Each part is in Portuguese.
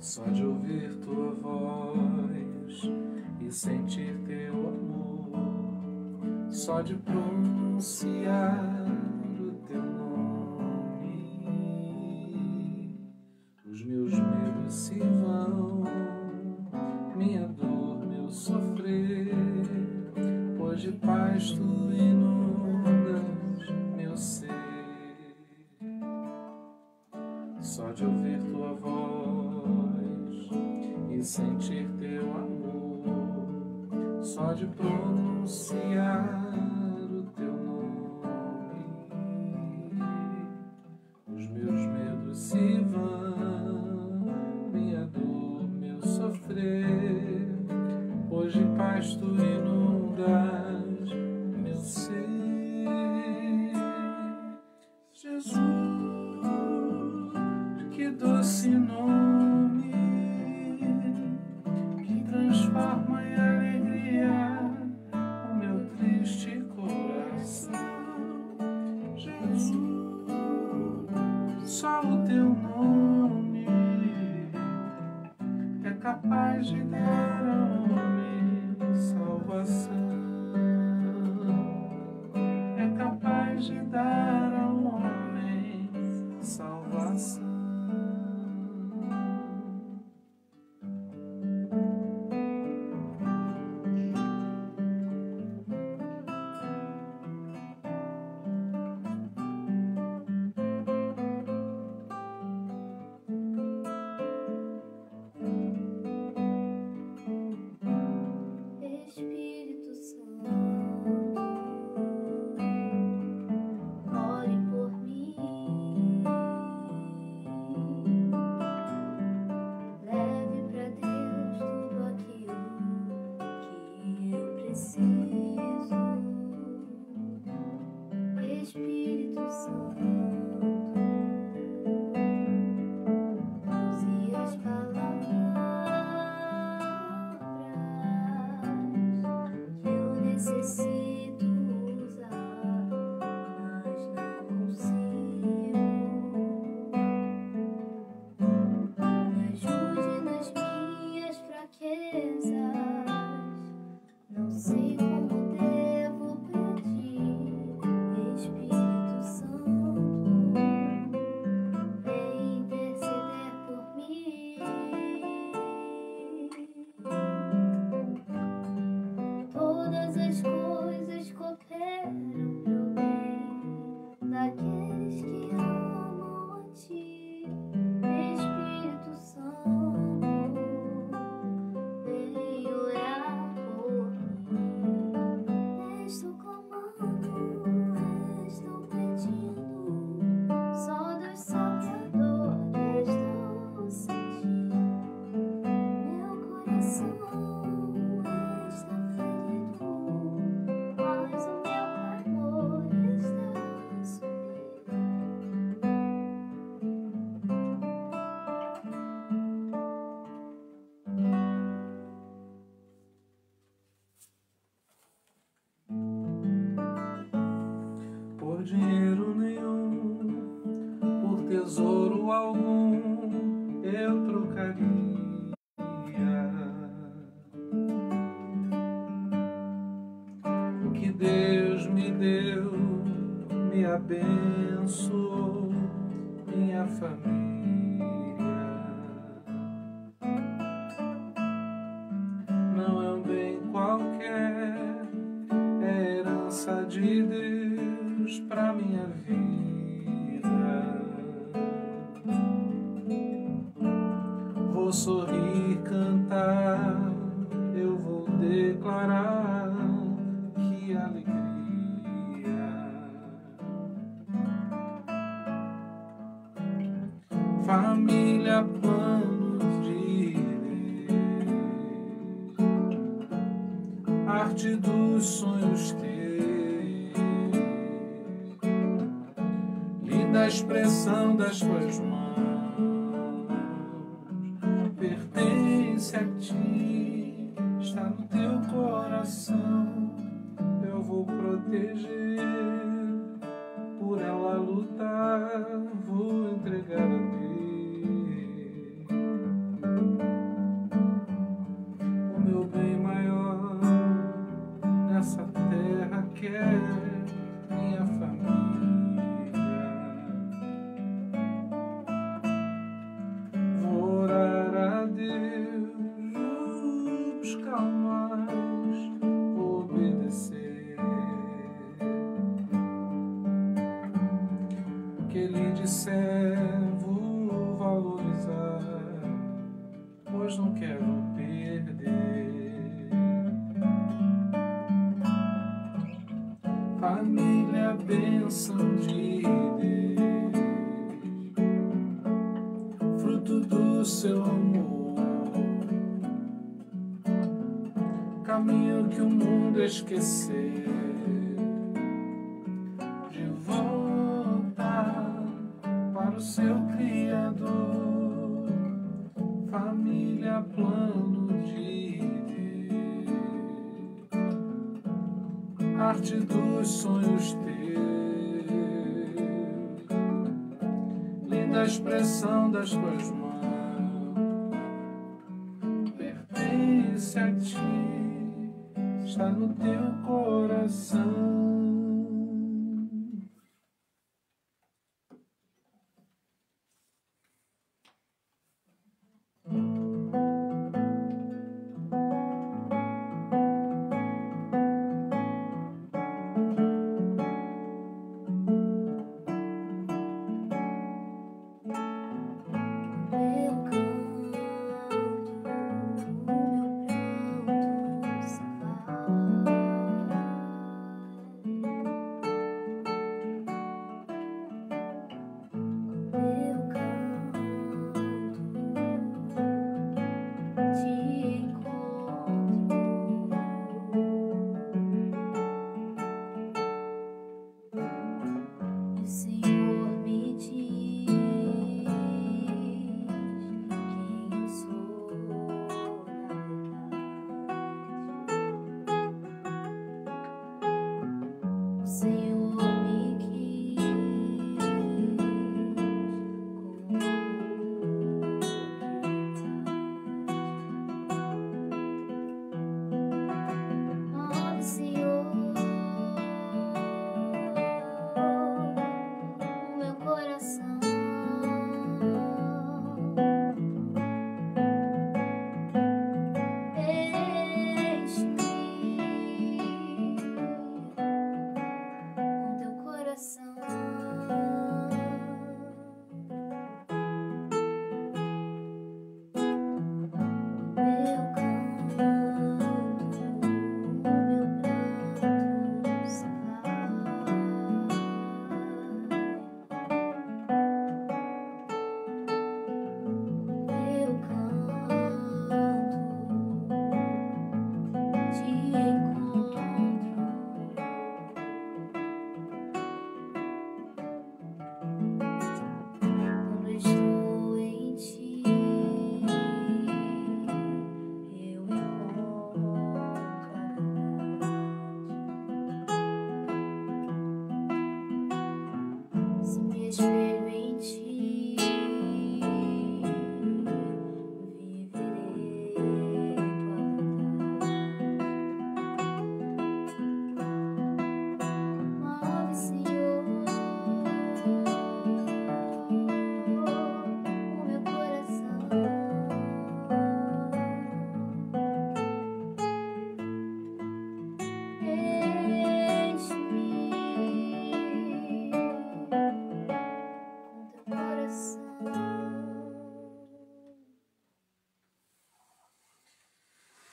Só de ouvir tua voz e sentir teu amor, só de pronunciar o teu nome, os meus medos se vão, minha dor, meu sofrer, pois de paz tu inundas meu ser. Só de ouvir tua voz e sentir teu amor, só de pronunciar o teu nome, os meus medos se vão, minha dor, meu sofrer, pois de paz tu inundas meu ser. Jesus, que doce nome, que transforma em alegria o meu triste coração. Jesus, só o teu nome é capaz de dar ao homem salvação, é capaz de dar ao homem salvação. Espírito Santo, ore por mim, leve pra Deus tudo aquilo que eu preciso. Espírito Santo, use as palavras que eu necessito usar, mas não consigo. Me ajude nas minhas fraquezas, não sei como devo pedir. Espírito Santo, vem interceder por mim. Todas as coisas cooperam pro bem daqueles que amam a ti. Espírito Santo, vem orar por mim. Estou clamando, estou pedindo, só Deus sabe a dor que estou sentindo. Meu coração está ferido, mas o meu amor está subindo. Por dinheiro nenhum, por tesouro algum, eu trocaria. O que Deus me deu, me abençoou, minha família. Não é um bem qualquer, é herança de Deus pra minha vida. Vou sorrir, cantar, eu vou declarar que alegria. Família, planos de Deus, arte dos sonhos teus, linda expressão das tuas mãos, pertence a ti, está no teu coração. Eu vou proteger, por ela lutar, vou entregar a Deus. e de servo valorizar, pois não quero perder. Família, bênção de Deus, fruto do seu amor, caminho que o mundo esqueceu, de volta para o seu Criador. Família, plano de Deus, arte dos sonhos teus, linda expressão das tuas mãos, pertence a ti, está no teu coração.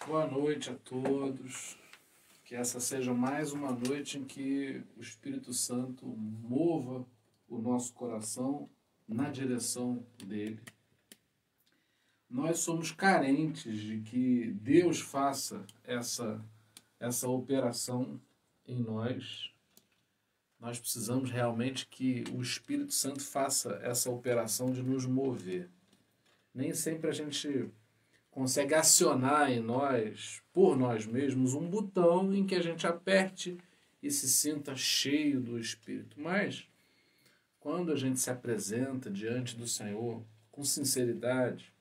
Boa noite a todos. Que essa seja mais uma noite em que o Espírito Santo mova o nosso coração na direção dele. Nós somos carentes de que Deus faça essa operação em nós. Nós precisamos realmente que o Espírito Santo faça essa operação de nos mover. Nem sempre a gente consegue acionar em nós, por nós mesmos, um botão em que a gente aperte e se sinta cheio do Espírito. Mas, quando a gente se apresenta diante do Senhor com sinceridade,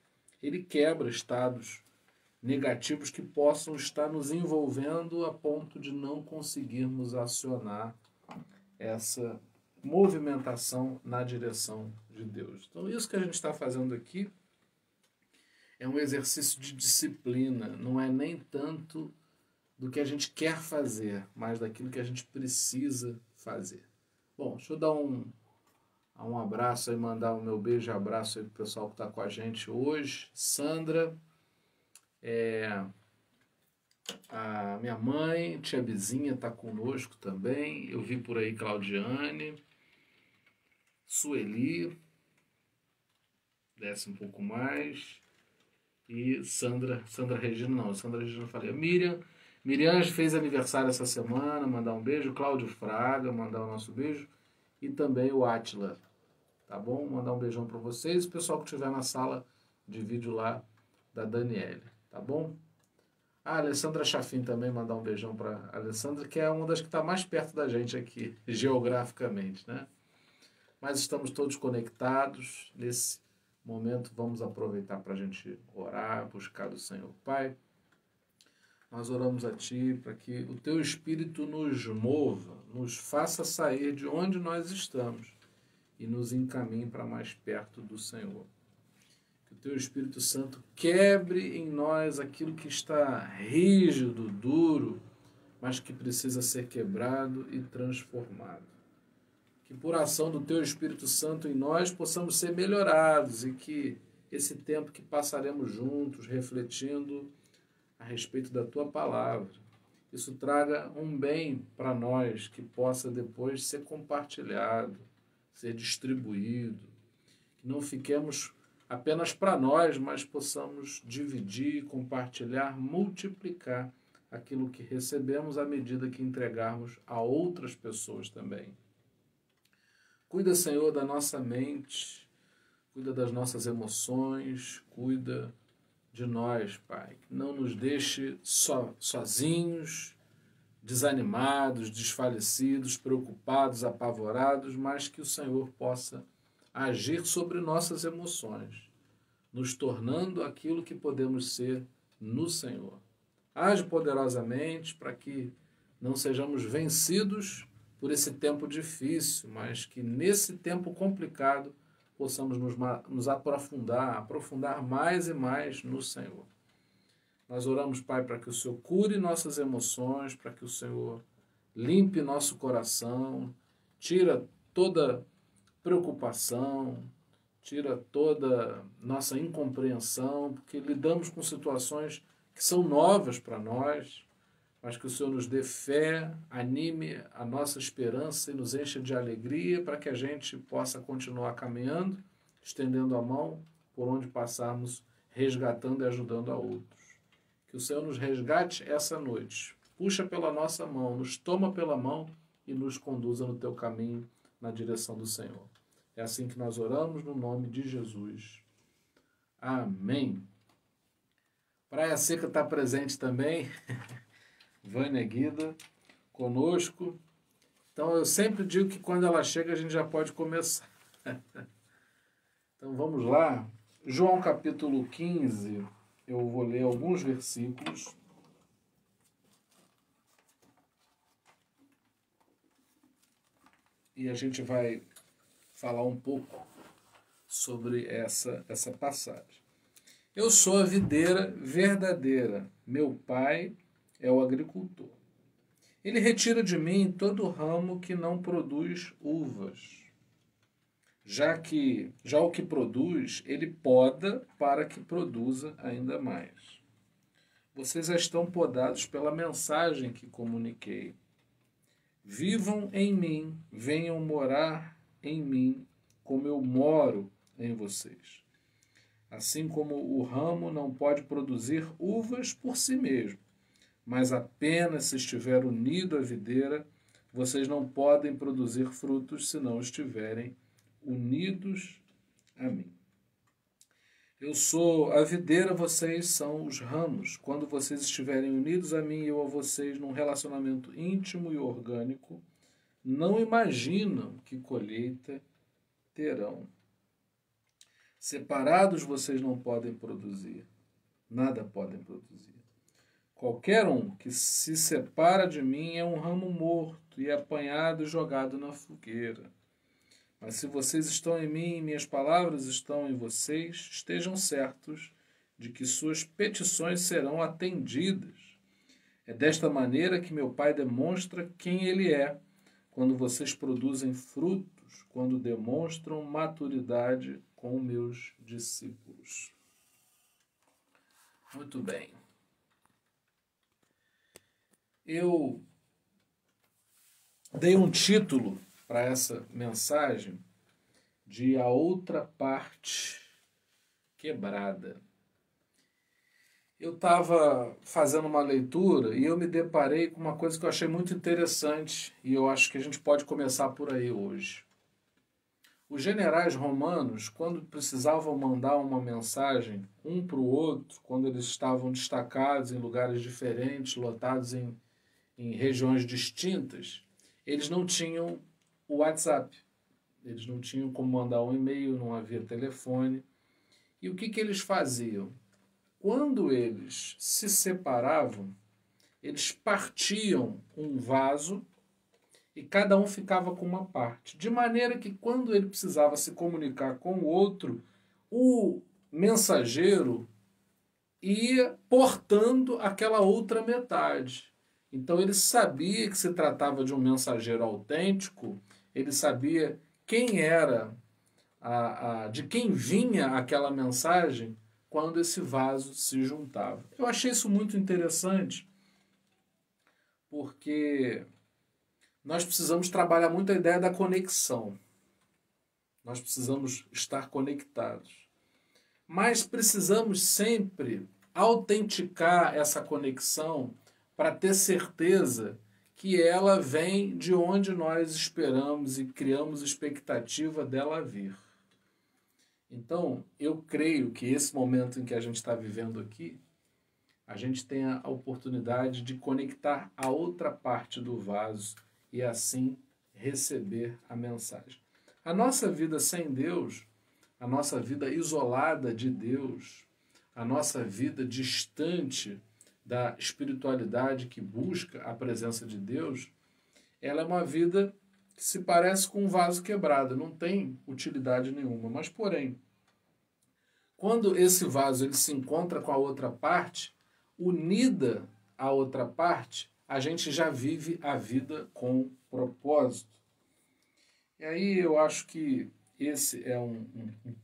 Ele quebra estados negativos que possam estar nos envolvendo a ponto de não conseguirmos acionar essa movimentação na direção de Deus. Então, isso que a gente está fazendo aqui é um exercício de disciplina, não é nem tanto do que a gente quer fazer, mas daquilo que a gente precisa fazer. Bom, deixa eu dar Um abraço aí, mandar o meu beijo e abraço aí pro pessoal que está com a gente hoje. Sandra, a minha mãe, tia Bizinha está conosco também. Eu vi por aí Claudiane, Sueli, desce um pouco mais. E Sandra Regina, não, Sandra Regina eu falei. Miriam fez aniversário essa semana, mandar um beijo. Cláudio Fraga, mandar o nosso beijo. E também o Átila, tá bom? Mandar um beijão para vocês. O pessoal que estiver na sala de vídeo lá da Daniele, tá bom? A Alessandra Chafim também, mandar um beijão para a Alessandra, que é uma das que está mais perto da gente aqui, geograficamente, né? Mas estamos todos conectados. Nesse momento, vamos aproveitar para a gente orar, buscar do Senhor. Pai, nós oramos a Ti para que o Teu Espírito nos mova, nos faça sair de onde nós estamos e nos encaminhe para mais perto do Senhor. Que o Teu Espírito Santo quebre em nós aquilo que está rígido, duro, mas que precisa ser quebrado e transformado. Que por ação do Teu Espírito Santo em nós possamos ser melhorados e que esse tempo que passaremos juntos, refletindo a respeito da Tua Palavra, isso traga um bem para nós que possa depois ser compartilhado, ser distribuído, que não fiquemos apenas para nós, mas possamos dividir, compartilhar, multiplicar aquilo que recebemos à medida que entregarmos a outras pessoas também. Cuida, Senhor, da nossa mente, cuida das nossas emoções, cuida de nós, Pai. Não nos deixe sozinhos, desanimados, desfalecidos, preocupados, apavorados, mas que o Senhor possa agir sobre nossas emoções, nos tornando aquilo que podemos ser no Senhor. Age poderosamente para que não sejamos vencidos por esse tempo difícil, mas que nesse tempo complicado possamos nos aprofundar mais e mais no Senhor. Nós oramos, Pai, para que o Senhor cure nossas emoções, para que o Senhor limpe nosso coração, tira toda preocupação, tira toda nossa incompreensão, porque lidamos com situações que são novas para nós, mas que o Senhor nos dê fé, anime a nossa esperança e nos encha de alegria para que a gente possa continuar caminhando, estendendo a mão por onde passarmos, resgatando e ajudando a outros. Que o Senhor nos resgate essa noite, puxa pela nossa mão, nos toma pela mão e nos conduza no teu caminho, na direção do Senhor. É assim que nós oramos no nome de Jesus. Amém. Praia Seca está presente também. Vânia Guida, conosco. Então, eu sempre digo que quando ela chega, a gente já pode começar. Então, vamos lá. João capítulo 15, eu vou ler alguns versículos. E a gente vai falar um pouco sobre essa passagem. Eu sou a videira verdadeira, meu pai é o agricultor. Ele retira de mim todo ramo que não produz uvas. Já o que produz, ele poda para que produza ainda mais. Vocês já estão podados pela mensagem que comuniquei. Vivam em mim, venham morar em mim, como eu moro em vocês. Assim como o ramo não pode produzir uvas por si mesmo, mas apenas se estiver unido à videira, vocês não podem produzir frutos se não estiverem unidos a mim. Eu sou a videira, vocês são os ramos. Quando vocês estiverem unidos a mim e eu a vocês num relacionamento íntimo e orgânico, não imaginam que colheita terão. Separados vocês não podem produzir, nada podem produzir. Qualquer um que se separa de mim é um ramo morto e é apanhado e jogado na fogueira. Mas se vocês estão em mim e minhas palavras estão em vocês, estejam certos de que suas petições serão atendidas. É desta maneira que meu Pai demonstra quem Ele é, quando vocês produzem frutos humanos quando demonstram maturidade com meus discípulos. Muito bem. Eu dei um título para essa mensagem de A Outra Parte Quebrada. Eu estava fazendo uma leitura e eu me deparei com uma coisa que eu achei muito interessante e eu acho que a gente pode começar por aí hoje. Os generais romanos, quando precisavam mandar uma mensagem um para o outro, quando eles estavam destacados em lugares diferentes, lotados em regiões distintas, eles não tinham o WhatsApp. Eles não tinham como mandar um e-mail, não havia telefone. E o que eles faziam? Quando eles se separavam, eles partiam um vaso e cada um ficava com uma parte. De maneira que quando ele precisava se comunicar com o outro, o mensageiro ia portando aquela outra metade. Então ele sabia que se tratava de um mensageiro autêntico, ele sabia quem era, de quem vinha aquela mensagem quando esse vaso se juntava. Eu achei isso muito interessante, porque nós precisamos trabalhar muito a ideia da conexão. Nós precisamos estar conectados. Mas precisamos sempre autenticar essa conexão para ter certeza que ela vem de onde nós esperamos e criamos expectativa dela vir. Então, eu creio que esse momento em que a gente está vivendo aqui, a gente tem a oportunidade de conectar a outra parte do vaso e assim receber a mensagem. A nossa vida sem Deus, a nossa vida isolada de Deus, a nossa vida distante da espiritualidade que busca a presença de Deus, ela é uma vida que se parece com um vaso quebrado, não tem utilidade nenhuma. Mas, porém, quando esse vaso ele se encontra com a outra parte, unida à outra parte, a gente já vive a vida com propósito. E aí eu acho que esse é um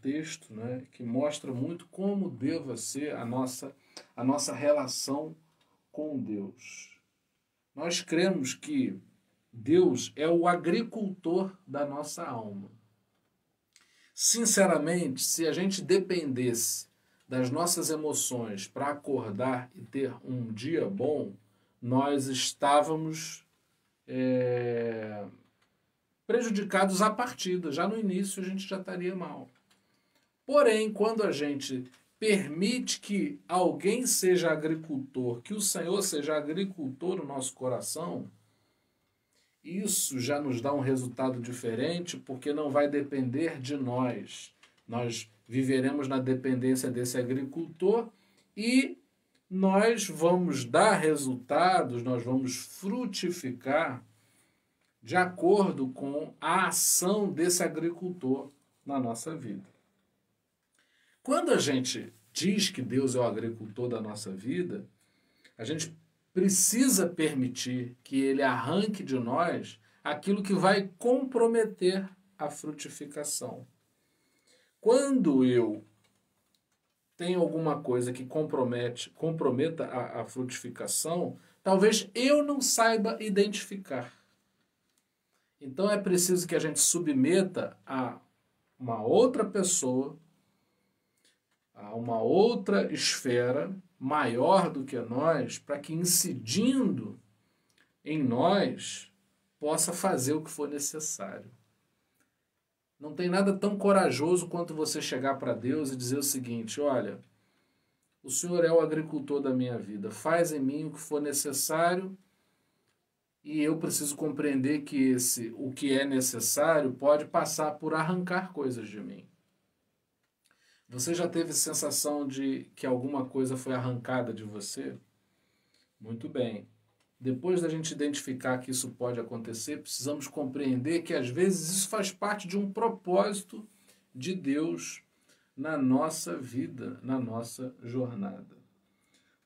texto, né, que mostra muito como deva ser a nossa relação com Deus. Nós cremos que Deus é o agricultor da nossa alma. Sinceramente, se a gente dependesse das nossas emoções para acordar e ter um dia bom, nós estávamos prejudicados à partida. Já no início a gente já estaria mal. Porém, quando a gente permite que alguém seja agricultor, que o Senhor seja agricultor no nosso coração, isso já nos dá um resultado diferente, porque não vai depender de nós. Nós viveremos na dependência desse agricultor e nós vamos dar resultados, nós vamos frutificar de acordo com a ação desse agricultor na nossa vida. Quando a gente diz que Deus é o agricultor da nossa vida, a gente precisa permitir que Ele arranque de nós aquilo que vai comprometer a frutificação. Quando eu tenho alguma coisa que comprometa a frutificação, talvez eu não saiba identificar. Então é preciso que a gente submeta a uma outra pessoa, a uma outra esfera maior do que nós, para que incidindo em nós possa fazer o que for necessário. Não tem nada tão corajoso quanto você chegar para Deus e dizer o seguinte: olha, o Senhor é o agricultor da minha vida, faz em mim o que for necessário e eu preciso compreender que o que é necessário pode passar por arrancar coisas de mim. Você já teve sensação de que alguma coisa foi arrancada de você? Muito bem. Depois da gente identificar que isso pode acontecer, precisamos compreender que às vezes isso faz parte de um propósito de Deus na nossa vida, na nossa jornada.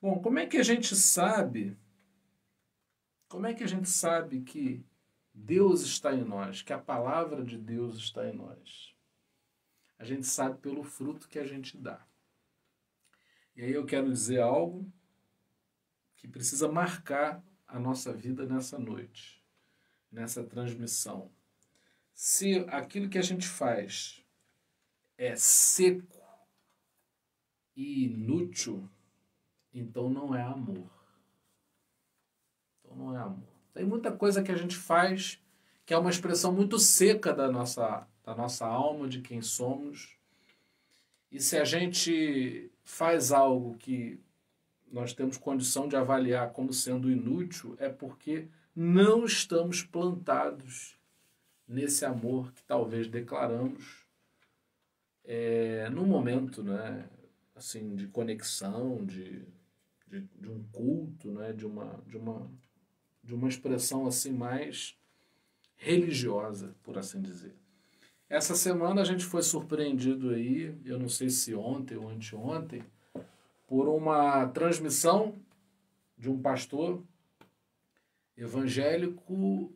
Bom, como é que a gente sabe que Deus está em nós, que a palavra de Deus está em nós. A gente sabe pelo fruto que a gente dá. E aí eu quero dizer algo que precisa marcar a nossa vida nessa noite, nessa transmissão. Se aquilo que a gente faz é seco e inútil, então não é amor. Então não é amor. Tem muita coisa que a gente faz que é uma expressão muito seca da nossa alma, de quem somos. E se a gente faz algo que nós temos condição de avaliar como sendo inútil, é porque não estamos plantados nesse amor que talvez declaramos num momento, né, assim, de conexão, de um culto, né, de uma expressão assim mais religiosa, por assim dizer. Essa semana a gente foi surpreendido aí, eu não sei se ontem ou anteontem, por uma transmissão de um pastor evangélico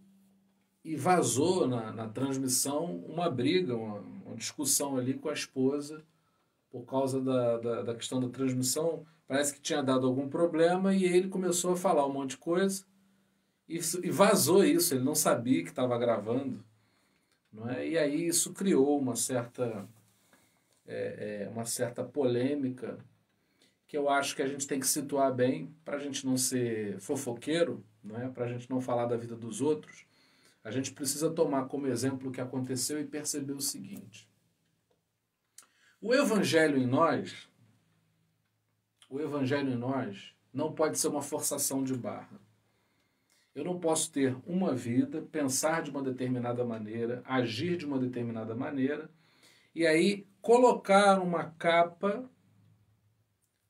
e vazou na transmissão uma briga, uma discussão ali com a esposa por causa da questão da transmissão. Parece que tinha dado algum problema e ele começou a falar um monte de coisa e vazou isso, ele não sabia que estava gravando. Não é? E aí isso criou uma certa polêmica que eu acho que a gente tem que situar bem para a gente não ser fofoqueiro, não é? Para a gente não falar da vida dos outros. A gente precisa tomar como exemplo o que aconteceu e perceber o seguinte. O evangelho em nós não pode ser uma forçação de barra. Eu não posso ter uma vida, pensar de uma determinada maneira, agir de uma determinada maneira, e aí colocar uma capa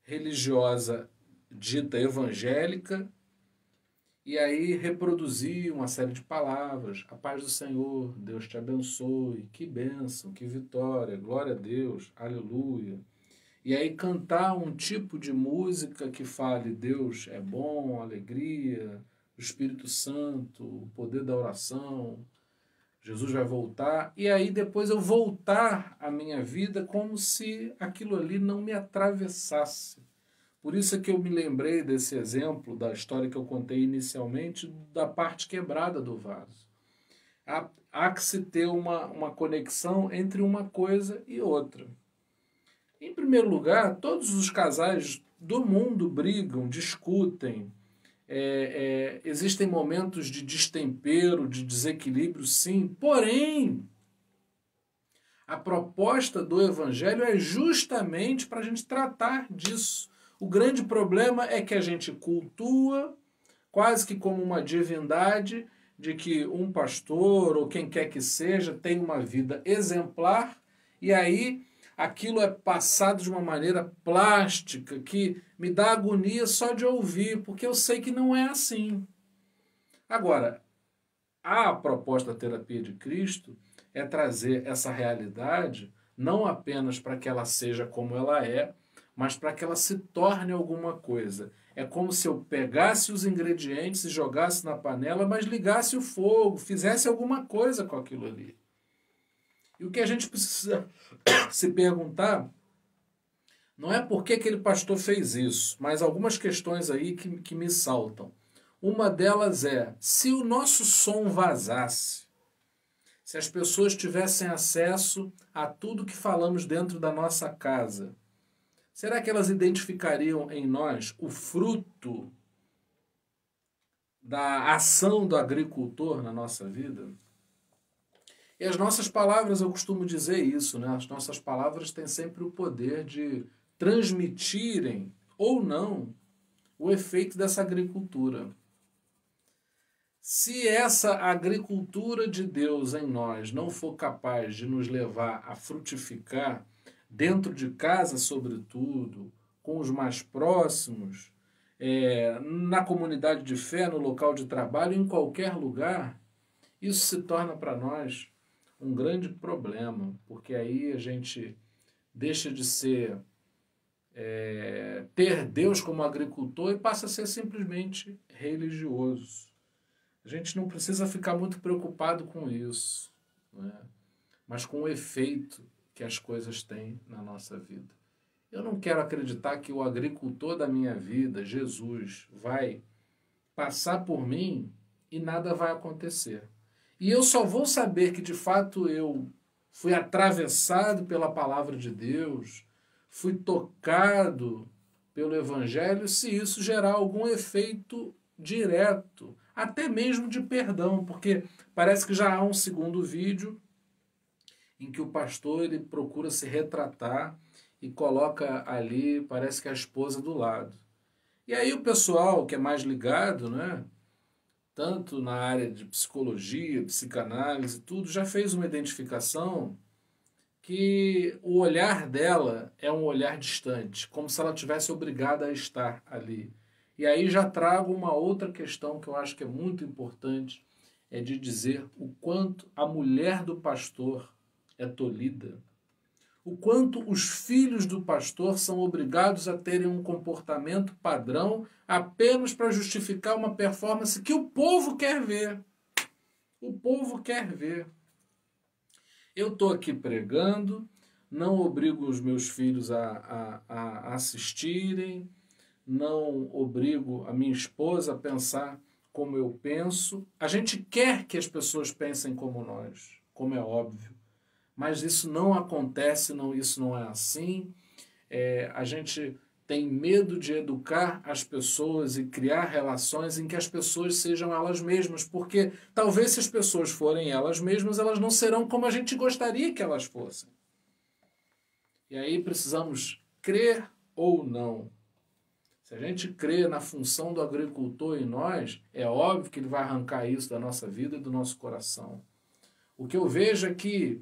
religiosa dita evangélica, e aí reproduzir uma série de palavras. A paz do Senhor, Deus te abençoe, que bênção, que vitória, glória a Deus, aleluia. E aí cantar um tipo de música que fale Deus é bom, alegria, o Espírito Santo, o poder da oração, Jesus vai voltar. E aí depois eu voltar à minha vida como se aquilo ali não me atravessasse. Por isso é que eu me lembrei desse exemplo, da história que eu contei inicialmente, da parte quebrada do vaso. Há que se ter uma conexão entre uma coisa e outra. Em primeiro lugar, todos os casais do mundo brigam, discutem, existem momentos de destempero, de desequilíbrio, sim, porém, a proposta do Evangelho é justamente para a gente tratar disso. O grande problema é que a gente cultua, quase que como uma divindade, de que um pastor ou quem quer que seja tem uma vida exemplar, e aí aquilo é passado de uma maneira plástica que me dá agonia só de ouvir, porque eu sei que não é assim. Agora, a proposta da terapia de Cristo é trazer essa realidade não apenas para que ela seja como ela é, mas para que ela se torne alguma coisa. É como se eu pegasse os ingredientes e jogasse na panela, mas ligasse o fogo, fizesse alguma coisa com aquilo ali. E o que a gente precisa se perguntar não é por que aquele pastor fez isso, mas algumas questões aí que me saltam. Uma delas é, se o nosso som vazasse, se as pessoas tivessem acesso a tudo que falamos dentro da nossa casa, será que elas identificariam em nós o fruto da ação do agricultor na nossa vida? E as nossas palavras, eu costumo dizer isso, né? As nossas palavras têm sempre o poder de transmitirem, ou não, o efeito dessa agricultura. Se essa agricultura de Deus em nós não for capaz de nos levar a frutificar, dentro de casa, sobretudo, com os mais próximos, na comunidade de fé, no local de trabalho, em qualquer lugar, isso se torna para nós um grande problema, porque aí a gente deixa de ser ter Deus como agricultor e passa a ser simplesmente religioso. A gente não precisa ficar muito preocupado com isso, né? Mas com o efeito que as coisas têm na nossa vida. Eu não quero acreditar que o agricultor da minha vida, Jesus, vai passar por mim e nada vai acontecer. E eu só vou saber que de fato eu fui atravessado pela palavra de Deus, fui tocado pelo Evangelho, se isso gerar algum efeito direto, até mesmo de perdão, porque parece que já há um segundo vídeo em que o pastor ele procura se retratar e coloca ali, parece que a esposa do lado. E aí o pessoal que é mais ligado, né, tanto na área de psicologia, psicanálise, tudo, já fez uma identificação que o olhar dela é um olhar distante, como se ela tivesse obrigada a estar ali. E aí já trago uma outra questão que eu acho que é muito importante, é de dizer o quanto a mulher do pastor é tolhida, o quanto os filhos do pastor são obrigados a terem um comportamento padrão apenas para justificar uma performance que o povo quer ver. O povo quer ver. Eu estou aqui pregando, não obrigo os meus filhos a assistirem, não obrigo a minha esposa a pensar como eu penso. A gente quer que as pessoas pensem como nós, como é óbvio. Mas isso não acontece, isso não é assim. A gente tem medo de educar as pessoas e criar relações em que as pessoas sejam elas mesmas, porque talvez se as pessoas forem elas mesmas, elas não serão como a gente gostaria que elas fossem. E aí precisamos crer ou não. Se a gente crê na função do agricultor em nós, é óbvio que ele vai arrancar isso da nossa vida e do nosso coração. O que eu vejo é que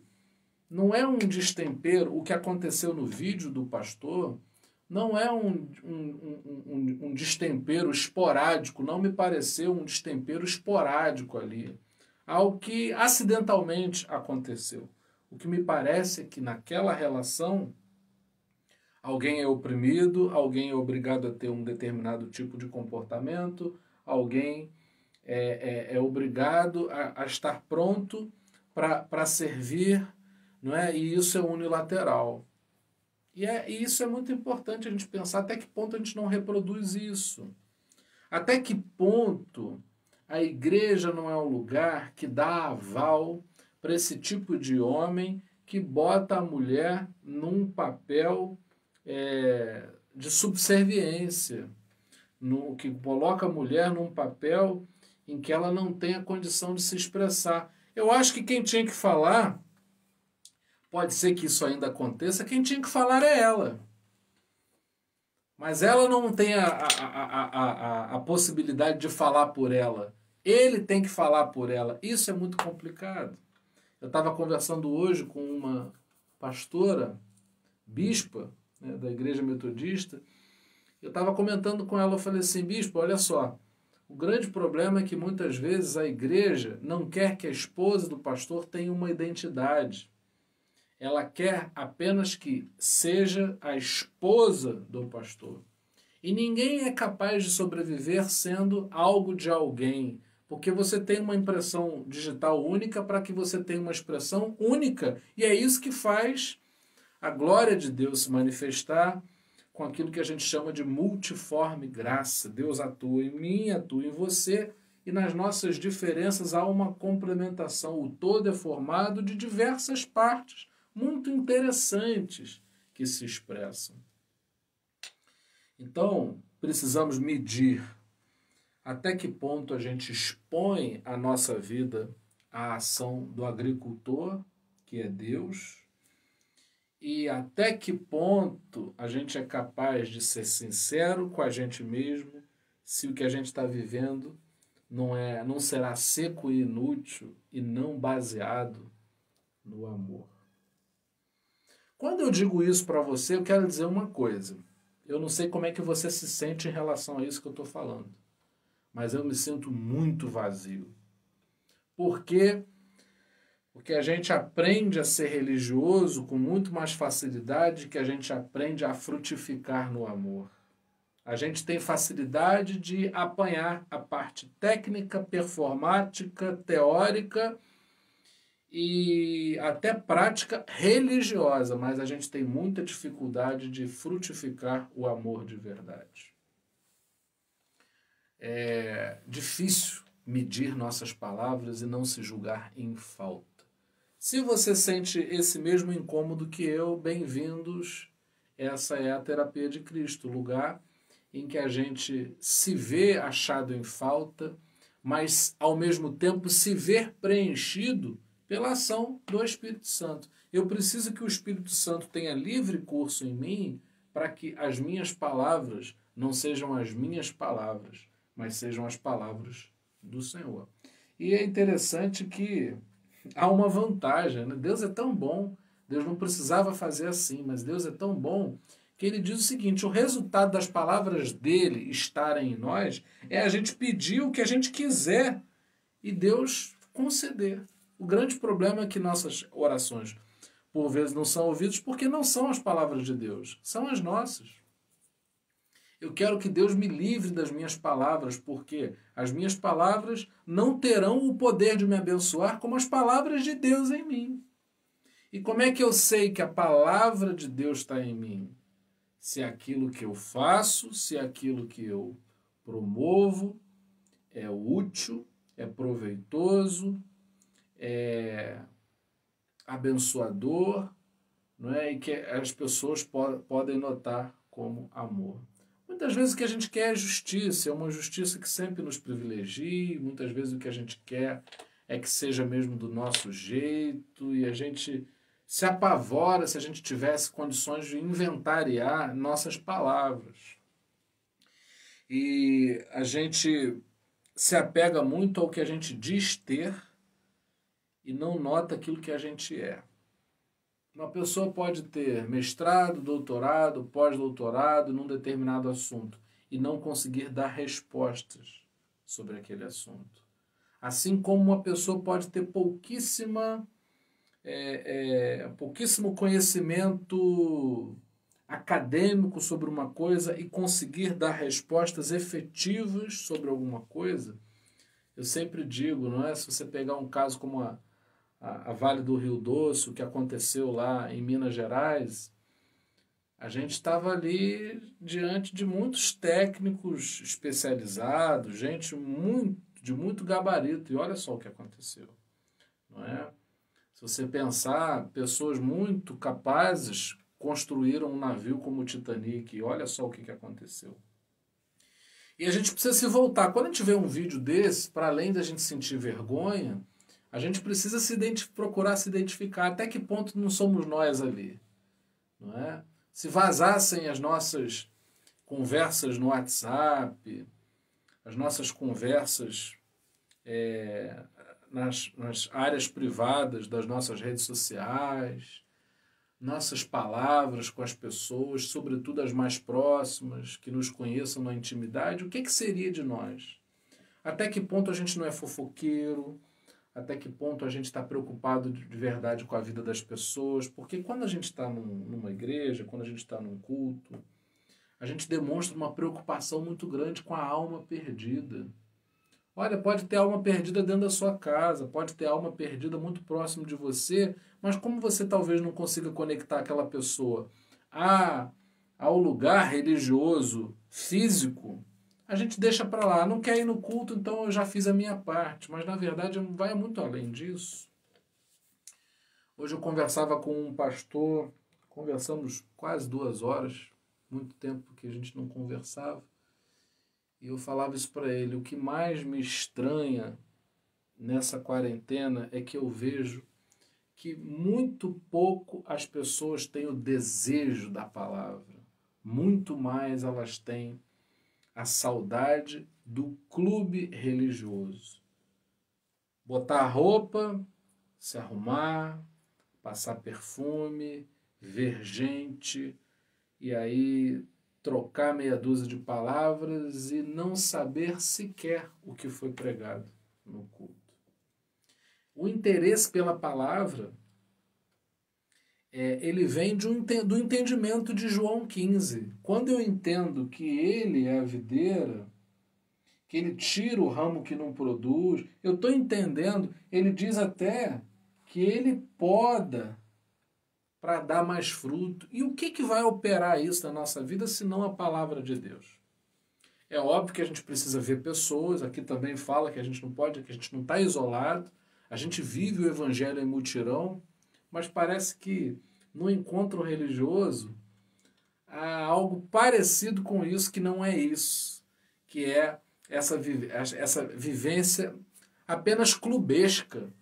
não é um destempero, o que aconteceu no vídeo do pastor, não é um destempero esporádico, não me pareceu um destempero esporádico ali. Algo que acidentalmente aconteceu. O que me parece é que naquela relação, alguém é oprimido, alguém é obrigado a ter um determinado tipo de comportamento, alguém é obrigado a estar pronto para servir, não é? E isso é unilateral. E isso é muito importante a gente pensar até que ponto a gente não reproduz isso. Até que ponto a igreja não é um lugar que dá aval para esse tipo de homem que bota a mulher num papel de subserviência, que coloca a mulher num papel em que ela não tem a condição de se expressar. Eu acho que quem tinha que falar, pode ser que isso ainda aconteça, quem tinha que falar é ela. Mas ela não tem a possibilidade de falar por ela. Ele tem que falar por ela. Isso é muito complicado. Eu estava conversando hoje com uma pastora, bispa, né, da Igreja Metodista. Eu estava comentando com ela, eu falei assim, bispo, olha só, o grande problema é que muitas vezes a igreja não quer que a esposa do pastor tenha uma identidade. Ela quer apenas que seja a esposa do pastor. E ninguém é capaz de sobreviver sendo algo de alguém, porque você tem uma impressão digital única para que você tenha uma expressão única. E é isso que faz a glória de Deus se manifestar com aquilo que a gente chama de multiforme graça. Deus atua em mim, atua em você, e nas nossas diferenças há uma complementação. O todo é formado de diversas partes muito interessantes que se expressam. Então, precisamos medir até que ponto a gente expõe a nossa vida à ação do agricultor, que é Deus, e até que ponto a gente é capaz de ser sincero com a gente mesmo, se o que a gente está vivendo não será seco e inútil e não baseado no amor. Quando eu digo isso para você, eu quero dizer uma coisa. Eu não sei como é que você se sente em relação a isso que eu estou falando, mas eu me sinto muito vazio. Por quê? Porque a gente aprende a ser religioso com muito mais facilidade que a gente aprende a frutificar no amor. A gente tem facilidade de apanhar a parte técnica, performática, teórica e até prática religiosa, mas a gente tem muita dificuldade de frutificar o amor de verdade. É difícil medir nossas palavras e não se julgar em falta. Se você sente esse mesmo incômodo que eu, bem-vindos. Essa é a terapia de Cristo, o lugar em que a gente se vê achado em falta, mas ao mesmo tempo se ver preenchido pela ação do Espírito Santo. Eu preciso que o Espírito Santo tenha livre curso em mim para que as minhas palavras não sejam as minhas palavras, mas sejam as palavras do Senhor. E é interessante que há uma vantagem, né? Deus é tão bom, Deus não precisava fazer assim, mas Deus é tão bom que ele diz o seguinte: o resultado das palavras dele estarem em nós é a gente pedir o que a gente quiser e Deus conceder. O grande problema é que nossas orações, por vezes, não são ouvidas porque não são as palavras de Deus, são as nossas. Eu quero que Deus me livre das minhas palavras, porque as minhas palavras não terão o poder de me abençoar como as palavras de Deus em mim. E como é que eu sei que a palavra de Deus está em mim? Se aquilo que eu faço, se aquilo que eu promovo é útil, é proveitoso, é abençoador, não é? E que as pessoas podem notar como amor. Muitas vezes o que a gente quer é justiça, é uma justiça que sempre nos privilegie, muitas vezes o que a gente quer é que seja mesmo do nosso jeito, e a gente se apavora se a gente tivesse condições de inventariar nossas palavras. E a gente se apega muito ao que a gente diz ter e não nota aquilo que a gente é. Uma pessoa pode ter mestrado, doutorado, pós-doutorado num determinado assunto e não conseguir dar respostas sobre aquele assunto. Assim como uma pessoa pode ter pouquíssimo conhecimento acadêmico sobre uma coisa e conseguir dar respostas efetivas sobre alguma coisa. Eu sempre digo, não é? Se você pegar um caso como a Vale do Rio Doce, o que aconteceu lá em Minas Gerais, a gente estava ali diante de muitos técnicos especializados, gente de muito gabarito, e olha só o que aconteceu, não é? Se você pensar, pessoas muito capazes construíram um navio como o Titanic, e olha só o que aconteceu. E a gente precisa se voltar. Quando a gente vê um vídeo desse, para além da gente sentir vergonha, a gente precisa procurar se identificar até que ponto não somos nós ali. Não é? Se vazassem as nossas conversas no WhatsApp, as nossas conversas nas áreas privadas das nossas redes sociais, nossas palavras com as pessoas, sobretudo as mais próximas, que nos conheçam na intimidade, o que seria de nós? Até que ponto a gente não é fofoqueiro? Até que ponto a gente está preocupado de verdade com a vida das pessoas? Porque quando a gente está numa igreja, quando a gente está num culto, a gente demonstra uma preocupação muito grande com a alma perdida. Olha, pode ter alma perdida dentro da sua casa, pode ter alma perdida muito próximo de você, mas como você talvez não consiga conectar aquela pessoa ao lugar religioso, físico, a gente deixa para lá. Não quer ir no culto, então eu já fiz a minha parte, mas na verdade vai muito além disso. Hoje eu conversava com um pastor, conversamos quase 2 horas, muito tempo que a gente não conversava. E eu falava isso para ele: o que mais me estranha nessa quarentena é que eu vejo que muito pouco as pessoas têm o desejo da palavra. Muito mais elas têm a saudade do clube religioso. Botar a roupa, se arrumar, passar perfume, ver gente, e aí trocar meia dúzia de palavras e não saber sequer o que foi pregado no culto. O interesse pela palavra ele vem do entendimento de João 15. Quando eu entendo que ele é a videira, que ele tira o ramo que não produz, eu estou entendendo, ele diz até que ele poda para dar mais fruto. E o que vai operar isso na nossa vida, senão a palavra de Deus? É óbvio que a gente precisa ver pessoas, aqui também fala que a gente não pode, que a gente não está isolado, a gente vive o evangelho em mutirão, mas parece que no encontro religioso há algo parecido com isso, que não é isso, que é essa vivência apenas clubesca,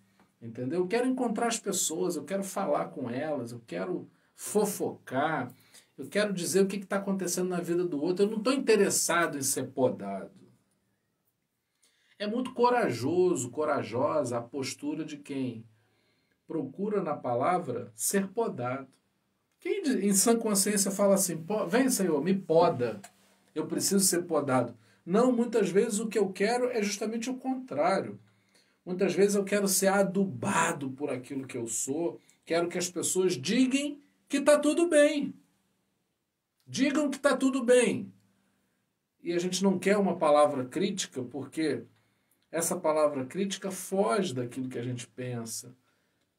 entendeu? Eu quero encontrar as pessoas, eu quero falar com elas, eu quero fofocar, eu quero dizer o que está acontecendo na vida do outro, eu não estou interessado em ser podado. É muito corajosa a postura de quem procura na palavra ser podado. Quem em sã consciência fala assim, vem Senhor, me poda, eu preciso ser podado. Não, muitas vezes o que eu quero é justamente o contrário. Muitas vezes eu quero ser adubado por aquilo que eu sou, quero que as pessoas digam que está tudo bem. Digam que está tudo bem. E a gente não quer uma palavra crítica, porque essa palavra crítica foge daquilo que a gente pensa.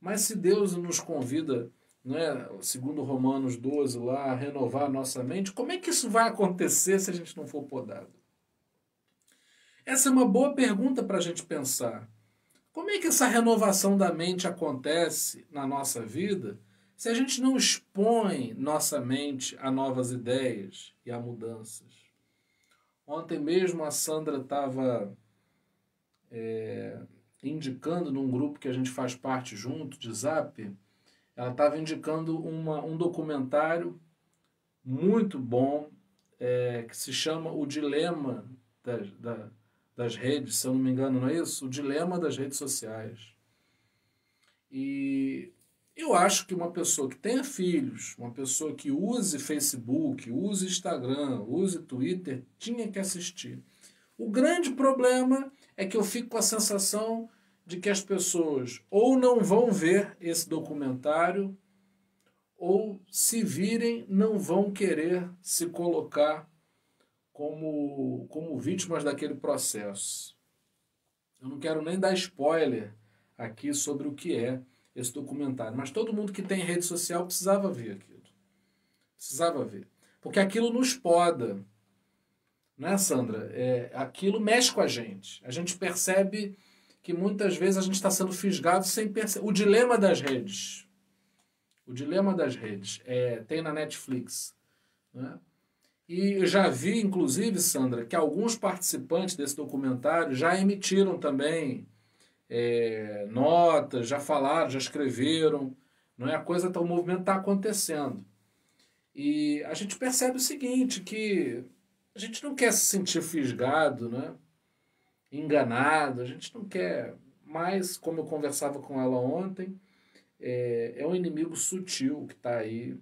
Mas se Deus nos convida, né, segundo Romanos 12, lá, a renovar a nossa mente, como é que isso vai acontecer se a gente não for podado? Essa é uma boa pergunta para a gente pensar. Como é que essa renovação da mente acontece na nossa vida se a gente não expõe nossa mente a novas ideias e a mudanças? Ontem mesmo a Sandra estava indicando num grupo que a gente faz parte junto, de Zap, ela estava indicando um documentário muito bom que se chama O Dilema das Redes, se eu não me engano, não é isso? O Dilema das Redes Sociais. E eu acho que uma pessoa que tenha filhos, uma pessoa que use Facebook, use Instagram, use Twitter, tinha que assistir. O grande problema é que eu fico com a sensação de que as pessoas ou não vão ver esse documentário, ou se virem, não vão querer se colocar como vítimas daquele processo. Eu não quero nem dar spoiler aqui sobre o que é esse documentário, mas todo mundo que tem rede social precisava ver aquilo. Precisava ver. Porque aquilo nos poda. Não é, Sandra? Aquilo mexe com a gente. A gente percebe que muitas vezes a gente está sendo fisgado sem perceber. O Dilema das Redes. O Dilema das Redes. Tem na Netflix. Né? E eu já vi, inclusive, Sandra, que alguns participantes desse documentário já emitiram também notas, já falaram, já escreveram. Não é? O movimento está acontecendo. E a gente percebe o seguinte, que a gente não quer se sentir fisgado, né? Enganado, a gente não quer. Mas, como eu conversava com ela ontem, é um inimigo sutil que está aí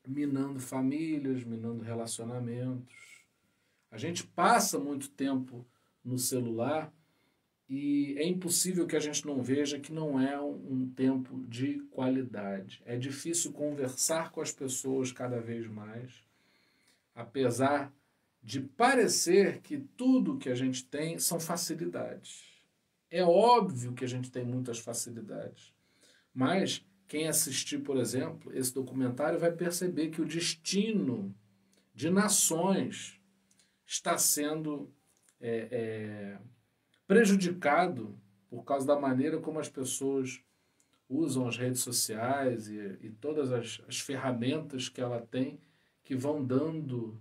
minando famílias, minando relacionamentos. A gente passa muito tempo no celular e é impossível que a gente não veja que não é um tempo de qualidade. É difícil conversar com as pessoas cada vez mais, apesar de parecer que tudo que a gente tem são facilidades. É óbvio que a gente tem muitas facilidades, mas quem assistir, por exemplo, esse documentário vai perceber que o destino de nações está sendo prejudicado por causa da maneira como as pessoas usam as redes sociais e todas as ferramentas que ela tem, que vão dando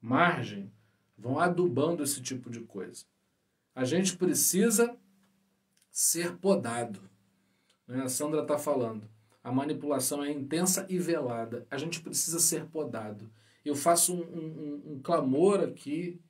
margem, vão adubando esse tipo de coisa. A gente precisa ser podado. A Sandra está falando. A manipulação é intensa e velada. A gente precisa ser podado. Eu faço um clamor aqui,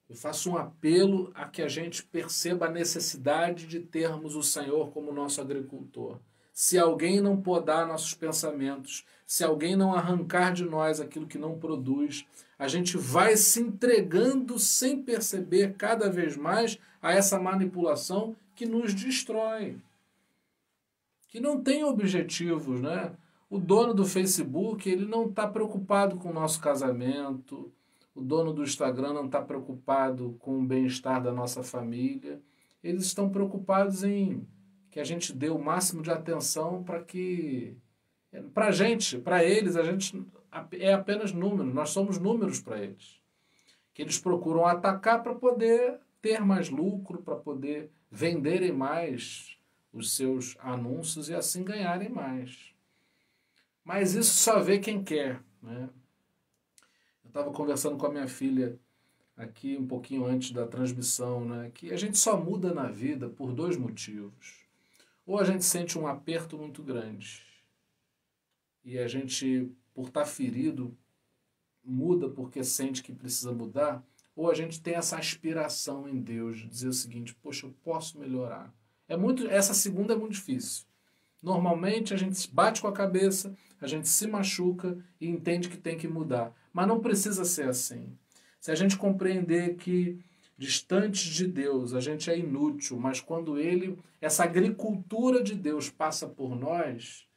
eu faço um apelo a que a gente perceba a necessidade de termos o Senhor como nosso agricultor. Se alguém não podar nossos pensamentos, se alguém não arrancar de nós aquilo que não produz, a gente vai se entregando sem perceber cada vez mais a essa manipulação que nos destrói. que não têm objetivos, né? O dono do Facebook, ele não está preocupado com o nosso casamento, o dono do Instagram não está preocupado com o bem-estar da nossa família. Eles estão preocupados em que a gente dê o máximo de atenção para que... Para a gente, para eles, a gente é apenas número, nós somos números para eles. Que eles procuram atacar para poder ter mais lucro, para poder venderem mais os seus anúncios e assim ganharem mais. Mas isso só vê quem quer, né? Eu estava conversando com a minha filha aqui um pouquinho antes da transmissão, né? Que a gente só muda na vida por 2 motivos. Ou a gente sente um aperto muito grande e a gente, por estar ferido, muda porque sente que precisa mudar, ou a gente tem essa aspiração em Deus de dizer o seguinte: poxa, eu posso melhorar. Essa segunda é muito difícil. Normalmente a gente bate com a cabeça, a gente se machuca e entende que tem que mudar. Mas não precisa ser assim. Se a gente compreender que distantes de Deus a gente é inútil, mas quando essa agricultura de Deus passa por nós,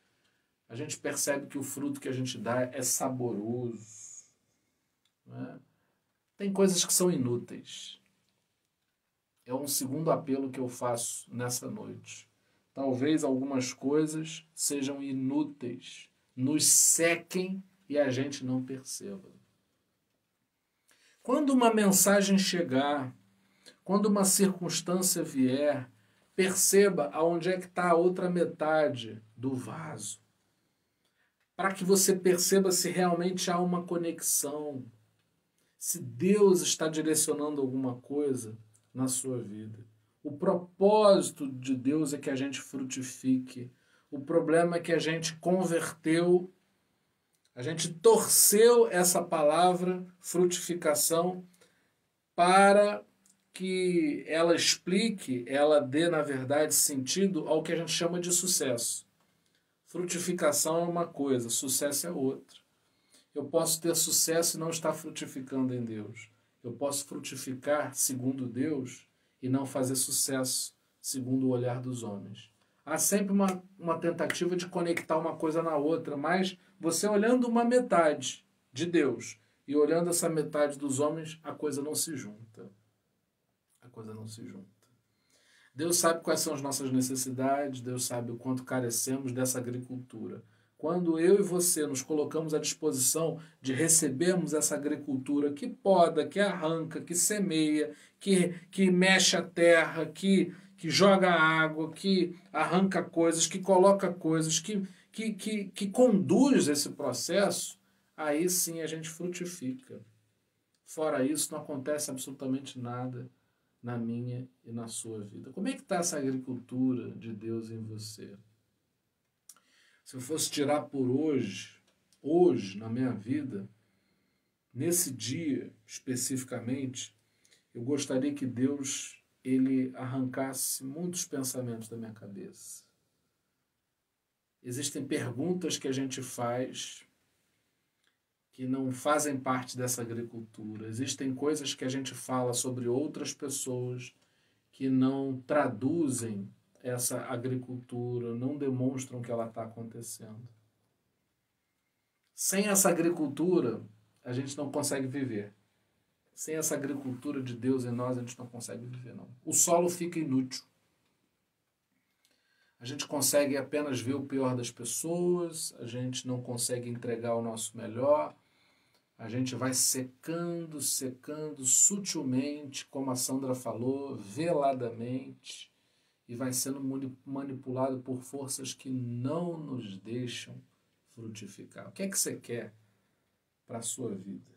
a gente percebe que o fruto que a gente dá é saboroso. Né? Tem coisas que são inúteis. É um segundo apelo que eu faço nessa noite. Talvez algumas coisas sejam inúteis, nos sequem e a gente não perceba. Quando uma mensagem chegar, quando uma circunstância vier, perceba aonde é que está a outra metade do vaso. Para que você perceba se realmente há uma conexão, se Deus está direcionando alguma coisa na sua vida. O propósito de Deus é que a gente frutifique. O problema é que a gente converteu, a gente torceu essa palavra frutificação para que ela explique, ela dê, na verdade, sentido ao que a gente chama de sucesso. Frutificação é uma coisa, sucesso é outra. Eu posso ter sucesso e não estar frutificando em Deus. Eu posso frutificar segundo Deus e não fazer sucesso segundo o olhar dos homens. Há sempre uma tentativa de conectar uma coisa na outra, mas você olhando uma metade de Deus e olhando essa metade dos homens, a coisa não se junta. A coisa não se junta. Deus sabe quais são as nossas necessidades, Deus sabe o quanto carecemos dessa agricultura. Quando eu e você nos colocamos à disposição de recebermos essa agricultura que poda, que arranca, que semeia, que mexe a terra, que joga água, que arranca coisas, que coloca coisas, que conduz esse processo, aí sim a gente frutifica. Fora isso, não acontece absolutamente nada na minha e na sua vida. Como é que está essa agricultura de Deus em você? Se eu fosse tirar por hoje, na minha vida, nesse dia especificamente, eu gostaria que Deus ele arrancasse muitos pensamentos da minha cabeça. Existem perguntas que a gente faz que não fazem parte dessa agricultura. Existem coisas que a gente fala sobre outras pessoas que não traduzem essa agricultura, não demonstram que ela está acontecendo. Sem essa agricultura, a gente não consegue viver. Sem essa agricultura de Deus em nós, a gente não consegue viver, não. O solo fica inútil. A gente consegue apenas ver o pior das pessoas, a gente não consegue entregar o nosso melhor, a gente vai secando sutilmente, como a Sandra falou, veladamente, e vai sendo manipulado por forças que não nos deixam frutificar. O que é que você quer para a sua vida?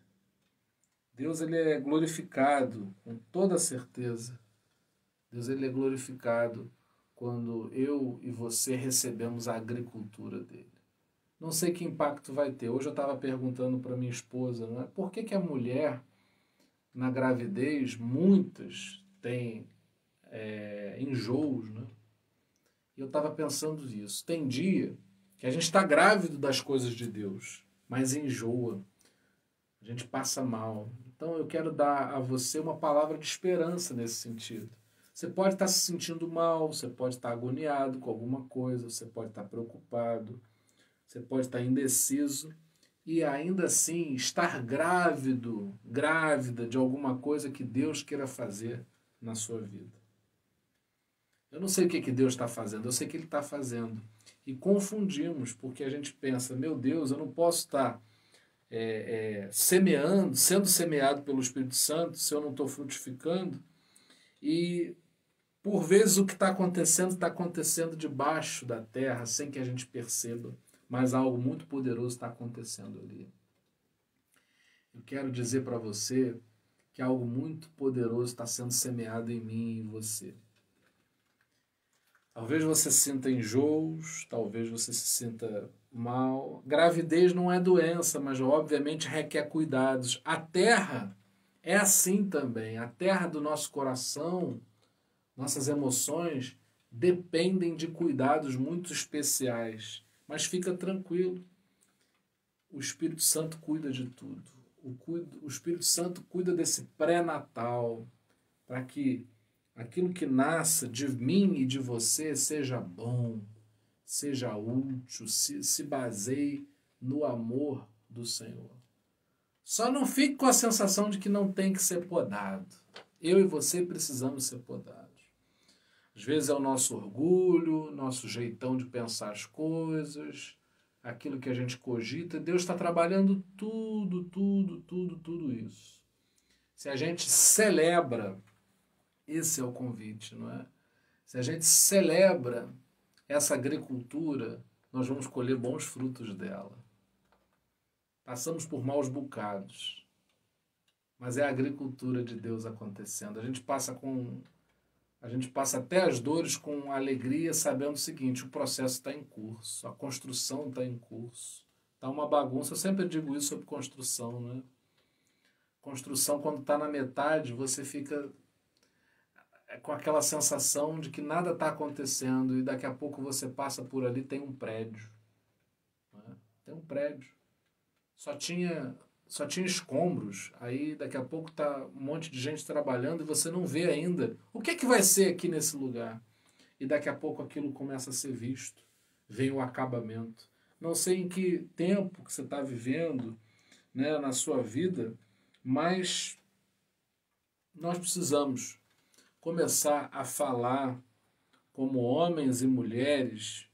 Deus ele é glorificado com toda certeza. Deus ele é glorificado quando eu e você recebemos a agricultura dele. Não sei que impacto vai ter. Hoje eu estava perguntando para minha esposa, não é? Por que a mulher, na gravidez, muitas têm enjoos, né? E eu estava pensando nisso. Tem dia que a gente está grávido das coisas de Deus, mas enjoa. A gente passa mal. Então eu quero dar a você uma palavra de esperança nesse sentido. Você pode estar se sentindo mal, você pode estar agoniado com alguma coisa, você pode estar preocupado, você pode estar indeciso e ainda assim estar grávido, grávida de alguma coisa que Deus queira fazer na sua vida. Eu não sei o que Deus está fazendo, eu sei que Ele está fazendo. E confundimos, porque a gente pensa, meu Deus, eu não posso estar semeando, sendo semeado pelo Espírito Santo, se eu não estou frutificando. E, por vezes, o que está acontecendo debaixo da terra, sem que a gente perceba, mas algo muito poderoso está acontecendo ali. Eu quero dizer para você que algo muito poderoso está sendo semeado em mim e em você. Talvez você sinta enjoos, talvez você se sinta mal. Gravidez não é doença, mas obviamente requer cuidados. A terra é assim também. A terra do nosso coração, nossas emoções, dependem de cuidados muito especiais. Mas fica tranquilo. O Espírito Santo cuida de tudo. O Espírito Santo cuida desse pré-natal para que aquilo que nasça de mim e de você seja bom, seja útil, se baseie no amor do Senhor. Só não fique com a sensação de que não tem que ser podado. Eu e você precisamos ser podados. Às vezes é o nosso orgulho, nosso jeitão de pensar as coisas, aquilo que a gente cogita. Deus está trabalhando tudo isso. Se a gente celebra, esse é o convite, não é? Se a gente celebra essa agricultura, nós vamos colher bons frutos dela. Passamos por maus bocados, mas é a agricultura de Deus acontecendo. A gente passa até as dores com alegria, sabendo o seguinte: o processo está em curso, a construção está em curso. Está uma bagunça. Eu sempre digo isso sobre construção, né? Construção, quando está na metade, você fica com aquela sensação de que nada está acontecendo e daqui a pouco você passa por ali, tem um prédio. Né? Tem um prédio. Só tinha escombros. Aí daqui a pouco está um monte de gente trabalhando e você não vê ainda o que vai ser aqui nesse lugar. E daqui a pouco aquilo começa a ser visto. Vem o acabamento. Não sei em que tempo que você está vivendo, né, na sua vida, mas nós precisamos começar a falar como homens e mulheres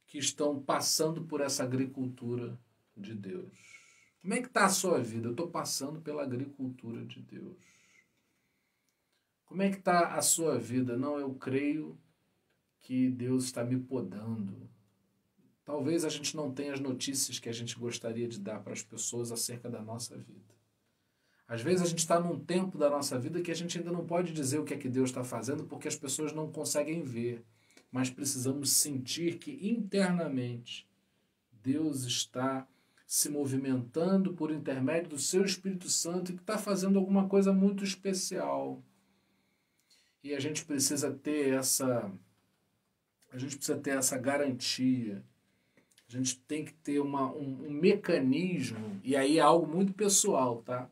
que estão passando por essa agricultura de Deus. Como é que está a sua vida? Eu estou passando pela agricultura de Deus. Como é que está a sua vida? Não, eu creio que Deus está me podando. Talvez a gente não tenha as notícias que a gente gostaria de dar para as pessoas acerca da nossa vida. Às vezes a gente está num tempo da nossa vida que a gente ainda não pode dizer o que é que Deus está fazendo porque as pessoas não conseguem ver. Mas precisamos sentir que internamente Deus está se movimentando por intermédio do seu Espírito Santo e que está fazendo alguma coisa muito especial. E a gente precisa ter essa garantia. A gente tem que ter um mecanismo, e aí é algo muito pessoal, tá?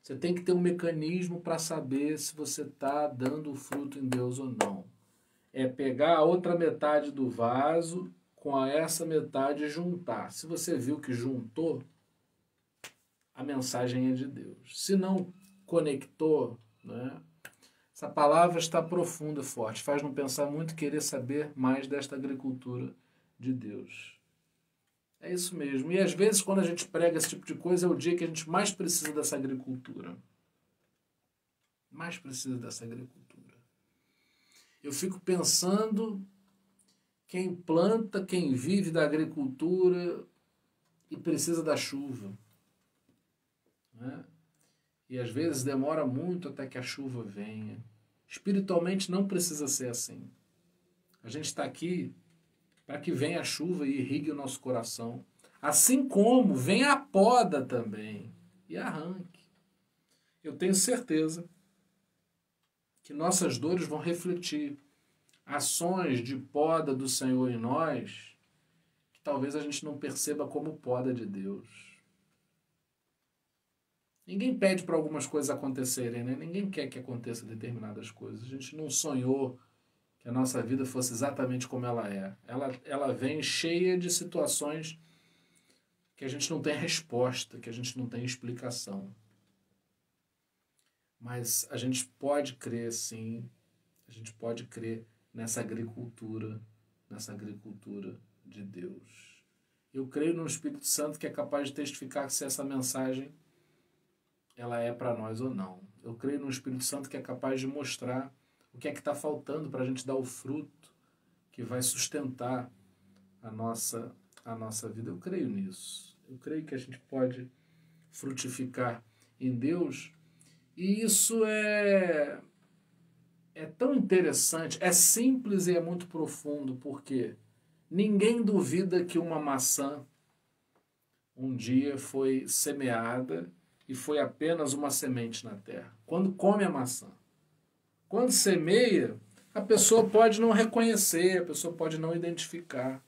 Você tem que ter um mecanismo para saber se você está dando fruto em Deus ou não. É pegar a outra metade do vaso com essa metade e juntar. Se você viu que juntou, a mensagem é de Deus. Se não conectou, né? Essa palavra está profunda, forte. Faz não pensar muito, querer saber mais desta agricultura de Deus. É isso mesmo. E às vezes, quando a gente prega esse tipo de coisa, é o dia que a gente mais precisa dessa agricultura. Mais precisa dessa agricultura. Eu fico pensando quem planta, quem vive da agricultura e precisa da chuva. Né? E às vezes demora muito até que a chuva venha. Espiritualmente não precisa ser assim. A gente está aqui para que venha a chuva e irrigue o nosso coração. Assim como vem a poda também e arranque. Eu tenho certeza que nossas dores vão refletir ações de poda do Senhor em nós que talvez a gente não perceba como poda de Deus. Ninguém pede para algumas coisas acontecerem, né? Ninguém quer que aconteça determinadas coisas. A gente não sonhou que a nossa vida fosse exatamente como ela é. Ela vem cheia de situações que a gente não tem resposta, que a gente não tem explicação. Mas a gente pode crer, sim, a gente pode crer nessa agricultura de Deus. Eu creio no Espírito Santo que é capaz de testificar se essa mensagem ela é para nós ou não. Eu creio no Espírito Santo que é capaz de mostrar o que é que está faltando para a gente dar o fruto que vai sustentar a nossa vida. Eu creio nisso. Eu creio que a gente pode frutificar em Deus. E isso é tão interessante, é simples e é muito profundo, porque ninguém duvida que uma maçã um dia foi semeada e foi apenas uma semente na terra. Quando come a maçã, quando semeia, a pessoa pode não reconhecer, a pessoa pode não identificar.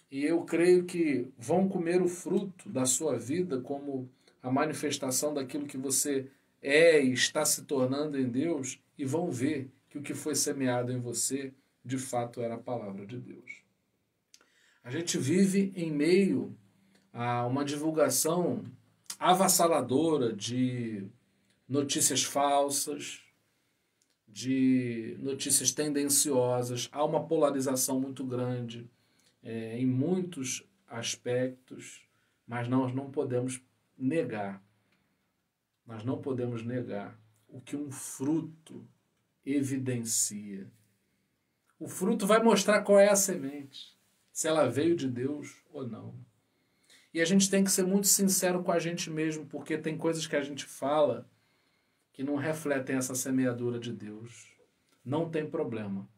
E eu creio que vão comer o fruto da sua vida como a manifestação daquilo que você é e está se tornando em Deus, e vão ver que o que foi semeado em você, de fato, era a palavra de Deus. A gente vive em meio a uma divulgação avassaladora de notícias falsas, de notícias tendenciosas. Há uma polarização muito grande em muitos aspectos, mas nós não podemos negar. Nós não podemos negar o que um fruto evidencia. O fruto vai mostrar qual é a semente, se ela veio de Deus ou não. E a gente tem que ser muito sincero com a gente mesmo, porque tem coisas que a gente fala que não refletem essa semeadura de Deus. Não tem problema.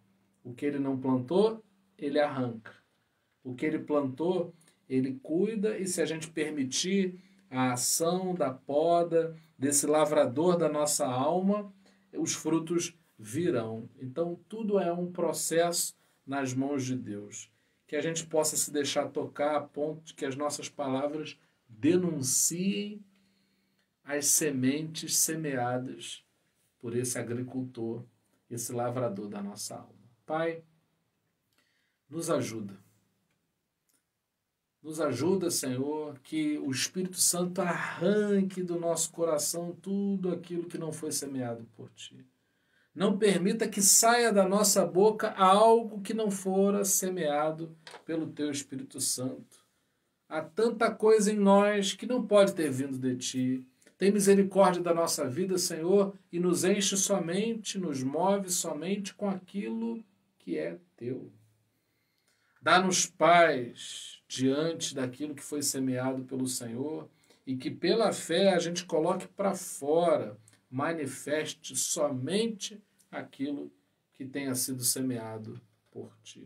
O que ele não plantou, ele arranca. O que ele plantou, ele cuida, e se a gente permitir a ação da poda, desse lavrador da nossa alma, os frutos virão. Então, tudo é um processo nas mãos de Deus. Que a gente possa se deixar tocar a ponto de que as nossas palavras denunciem as sementes semeadas por esse agricultor, esse lavrador da nossa alma. Pai, nos ajuda. Nos ajuda, Senhor, que o Espírito Santo arranque do nosso coração tudo aquilo que não foi semeado por Ti. Não permita que saia da nossa boca algo que não fora semeado pelo Teu Espírito Santo. Há tanta coisa em nós que não pode ter vindo de Ti. Tem misericórdia da nossa vida, Senhor, e nos enche somente, nos move somente com aquilo que é Teu. Dá-nos paz diante daquilo que foi semeado pelo Senhor e que pela fé a gente coloque para fora, manifeste somente aquilo que tenha sido semeado por Ti.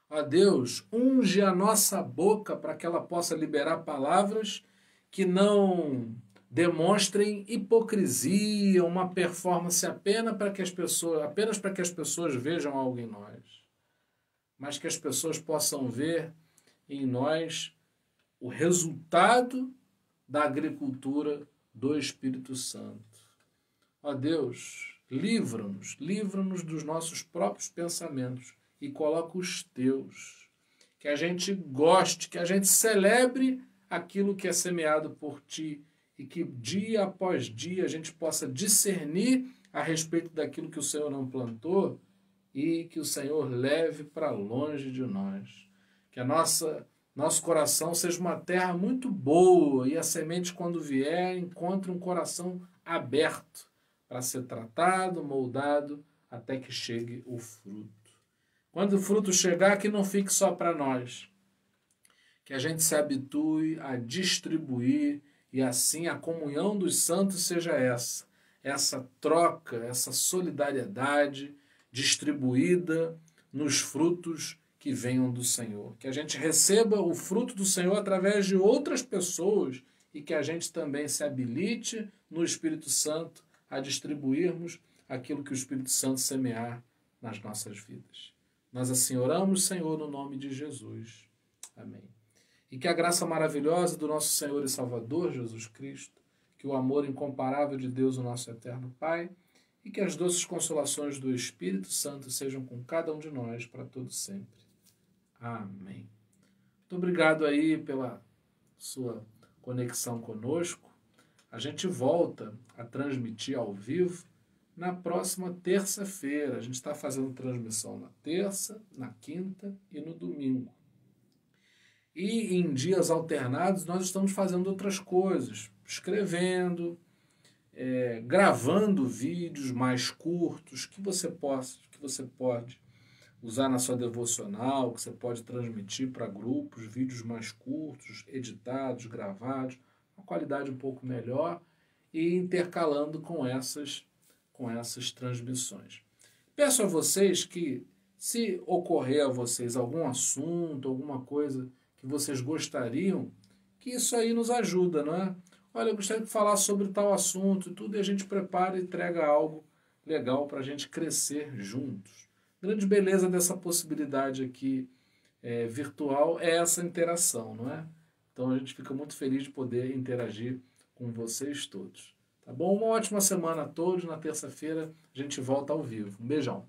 Ó Deus, unge a nossa boca para que ela possa liberar palavras que não demonstrem hipocrisia, uma performance apenas para que as pessoas vejam algo em nós, mas que as pessoas possam ver em nós o resultado da agricultura do Espírito Santo. Ó Deus, livra-nos dos nossos próprios pensamentos e coloca os Teus. Que a gente goste, que a gente celebre aquilo que é semeado por Ti e que dia após dia a gente possa discernir a respeito daquilo que o Senhor não plantou e que o Senhor leve para longe de nós. Que nosso coração seja uma terra muito boa e a semente, quando vier, encontre um coração aberto para ser tratado, moldado, até que chegue o fruto. Quando o fruto chegar, que não fique só para nós. Que a gente se habitue a distribuir e assim a comunhão dos santos seja essa troca, essa solidariedade distribuída nos frutos que venham do Senhor. Que a gente receba o fruto do Senhor através de outras pessoas e que a gente também se habilite no Espírito Santo a distribuirmos aquilo que o Espírito Santo semear nas nossas vidas. Nós assim oramos, Senhor, no nome de Jesus. Amém. E que a graça maravilhosa do nosso Senhor e Salvador Jesus Cristo, que o amor incomparável de Deus, o nosso eterno Pai, e que as doces consolações do Espírito Santo sejam com cada um de nós para todo sempre. Amém. Muito obrigado aí pela sua conexão conosco. A gente volta a transmitir ao vivo na próxima terça-feira. A gente está fazendo transmissão na terça, na quinta e no domingo. E em dias alternados nós estamos fazendo outras coisas, escrevendo, gravando vídeos mais curtos que você pode usar na sua devocional, que você pode transmitir para grupos, vídeos mais curtos, editados, gravados, uma qualidade um pouco melhor e intercalando com essas transmissões. Peço a vocês que, se ocorrer a vocês algum assunto, alguma coisa que vocês gostariam, que isso aí nos ajuda, não é? Olha, eu gostaria de falar sobre tal assunto e tudo, e a gente prepara e entrega algo legal para a gente crescer juntos. Grande beleza dessa possibilidade aqui virtual é essa interação, não é? Então a gente fica muito feliz de poder interagir com vocês todos. Tá bom? Uma ótima semana a todos. Na terça-feira a gente volta ao vivo. Um beijão.